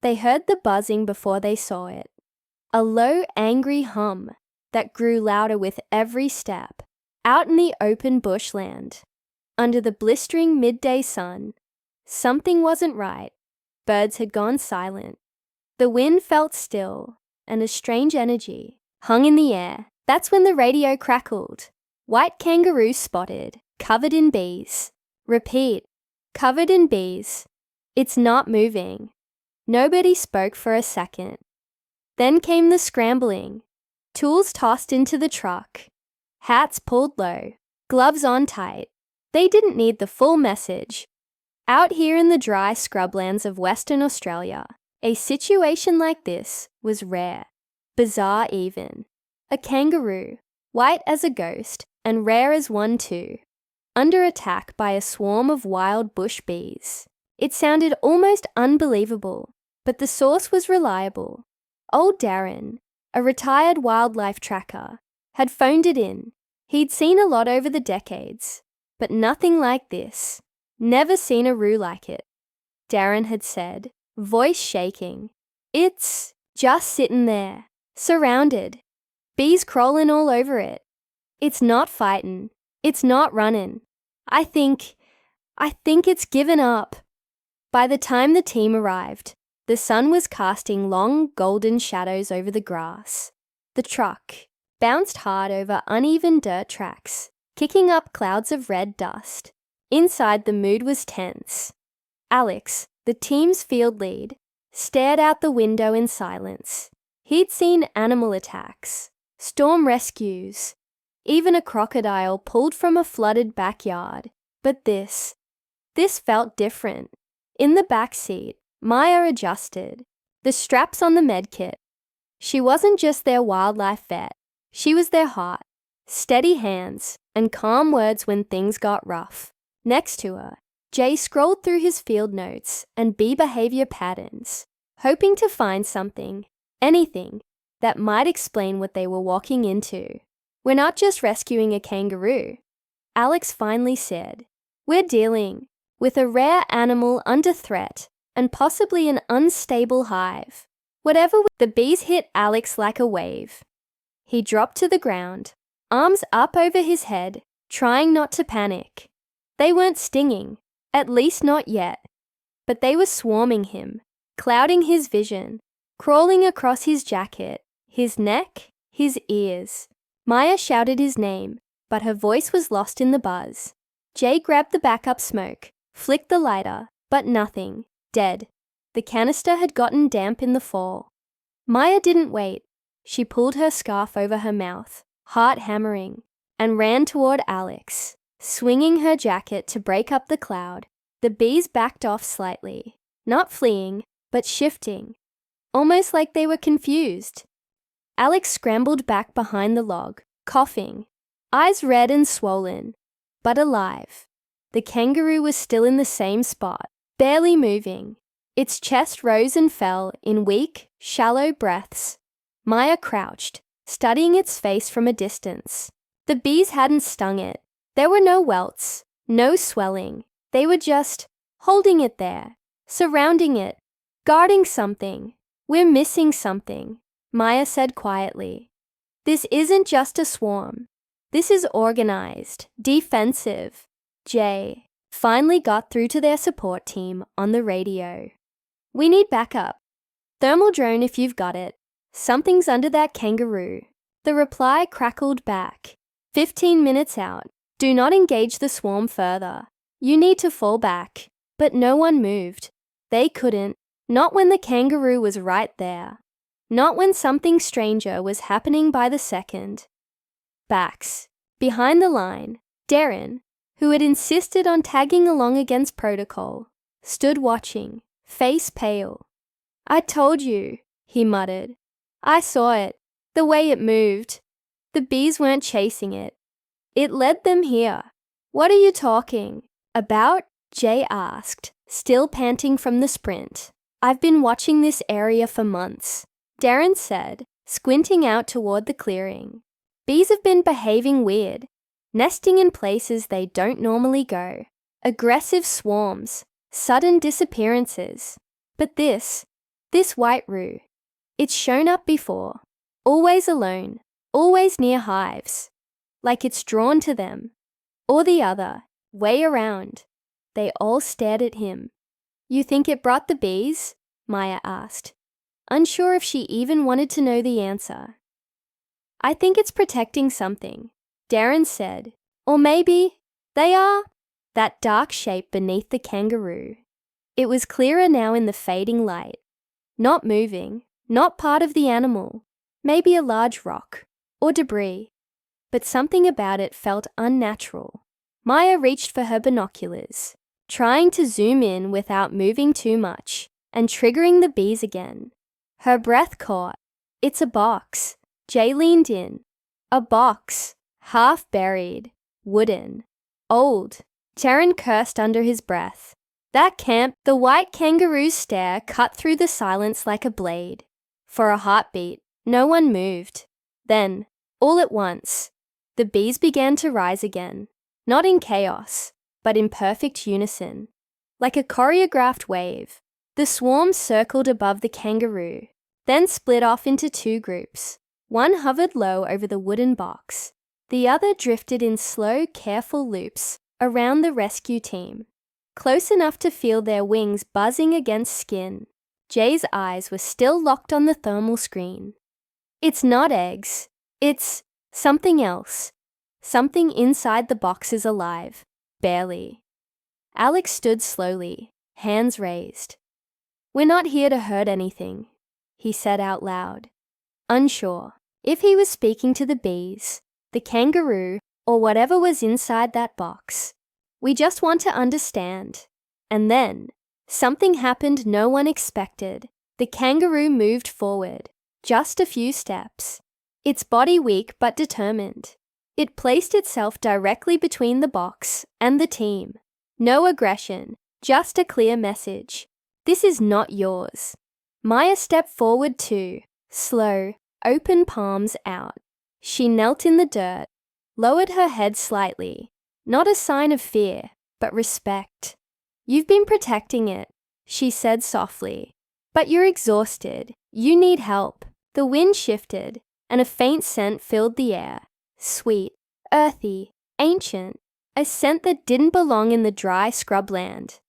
They heard the buzzing before they saw it. A low, angry hum that grew louder with every step. Out in the open bushland, under the blistering midday sun, something wasn't right. Birds had gone silent. The wind felt still, and a strange energy hung in the air. That's when the radio crackled. White kangaroo spotted, covered in bees. Repeat, covered in bees. It's not moving. Nobody spoke for a second. Then came the scrambling. Tools tossed into the truck. Hats pulled low, gloves on tight. They didn't need the full message. Out here in the dry scrublands of Western Australia, a situation like this was rare, bizarre even. A kangaroo, white as a ghost and rare as one too, under attack by a swarm of wild bush bees. It sounded almost unbelievable, but the source was reliable. Old Darren, a retired wildlife tracker, had phoned it in. He'd seen a lot over the decades, but nothing like this. Never seen a roo like it. Darren had said, voice shaking. It's just sitting there, surrounded. Bees crawling all over it. It's not fighting. It's not running. I think it's given up. By the time the team arrived, the sun was casting long, golden shadows over the grass. The truck bounced hard over uneven dirt tracks, kicking up clouds of red dust. Inside, the mood was tense. Alex, the team's field lead, stared out the window in silence. He'd seen animal attacks, storm rescues, even a crocodile pulled from a flooded backyard. But this felt different. In the back seat, Maya adjusted the straps on the medkit. She wasn't just their wildlife vet. She was their heart, steady hands, and calm words when things got rough. Next to her, Jay scrolled through his field notes and bee behavior patterns, hoping to find something, anything, that might explain what they were walking into. We're not just rescuing a kangaroo, Alex finally said. We're dealing with a rare animal under threat and possibly an unstable hive. The bees hit Alex like a wave. He dropped to the ground, arms up over his head, trying not to panic. They weren't stinging, at least not yet, but they were swarming him, clouding his vision, crawling across his jacket, his neck, his ears. Maya shouted his name, but her voice was lost in the buzz. Jay grabbed the backup smoke, flicked the lighter, but nothing. Dead. The canister had gotten damp in the fall. Maya didn't wait. She pulled her scarf over her mouth, heart hammering, and ran toward Alex, swinging her jacket to break up the cloud. The bees backed off slightly, not fleeing, but shifting, almost like they were confused. Alex scrambled back behind the log, coughing, eyes red and swollen, but alive. The kangaroo was still in the same spot, barely moving. Its chest rose and fell in weak, shallow breaths. Maya crouched, studying its face from a distance. The bees hadn't stung it. There were no welts, no swelling. They were just holding it there, surrounding it, guarding something. We're missing something, Maya said quietly. This isn't just a swarm. This is organized, defensive. Jay finally got through to their support team on the radio. We need backup. Thermal drone if you've got it. Something's under that kangaroo. The reply crackled back. 15 minutes out. Do not engage the swarm further. You need to fall back. But no one moved. They couldn't. Not when the kangaroo was right there. Not when something stranger was happening by the second. Backs. Behind the line, Darren, who had insisted on tagging along against protocol, stood watching, face pale. I told you, he muttered. I saw it, the way it moved. The bees weren't chasing it. It led them here. What are you talking about? Jay asked, still panting from the sprint. I've been watching this area for months, Darren said, squinting out toward the clearing. Bees have been behaving weird, nesting in places they don't normally go. Aggressive swarms, sudden disappearances. But this This white roux. It's shown up before. Always alone. Always near hives. Like it's drawn to them. Or the other. Way around. They all stared at him. You think it brought the bees? Maya asked, unsure if she even wanted to know the answer. I think it's protecting something, Darren said. Or maybe they are that dark shape beneath the kangaroo. It was clearer now in the fading light. Not moving, not part of the animal, maybe a large rock or debris. But something about it felt unnatural. Maya reached for her binoculars, trying to zoom in without moving too much and triggering the bees again. Her breath caught. It's a box. Jay leaned in. A box, half buried, wooden, old. Darren cursed under his breath. That camp, the white kangaroo's stare cut through the silence like a blade. For a heartbeat, no one moved. Then, all at once, the bees began to rise again, not in chaos, but in perfect unison. Like a choreographed wave, the swarm circled above the kangaroo, then split off into two groups. One hovered low over the wooden box. The other drifted in slow, careful loops around the rescue team, close enough to feel their wings buzzing against skin. Jay's eyes were still locked on the thermal screen. It's not eggs. It's something else. Something inside the box is alive. Barely. Alex stood slowly, hands raised. We're not here to hurt anything, he said out loud, unsure if he was speaking to the bees, the kangaroo, or whatever was inside that box. We just want to understand. And then, something happened no one expected. The kangaroo moved forward, just a few steps. Its body weak but determined. It placed itself directly between the box and the team. No aggression, just a clear message. This is not yours. Maya stepped forward too, slow, open palms out. She knelt in the dirt, lowered her head slightly. Not a sign of fear, but respect. You've been protecting it, she said softly. But you're exhausted. You need help. The wind shifted, and a faint scent filled the air. Sweet, earthy, ancient. A scent that didn't belong in the dry scrubland.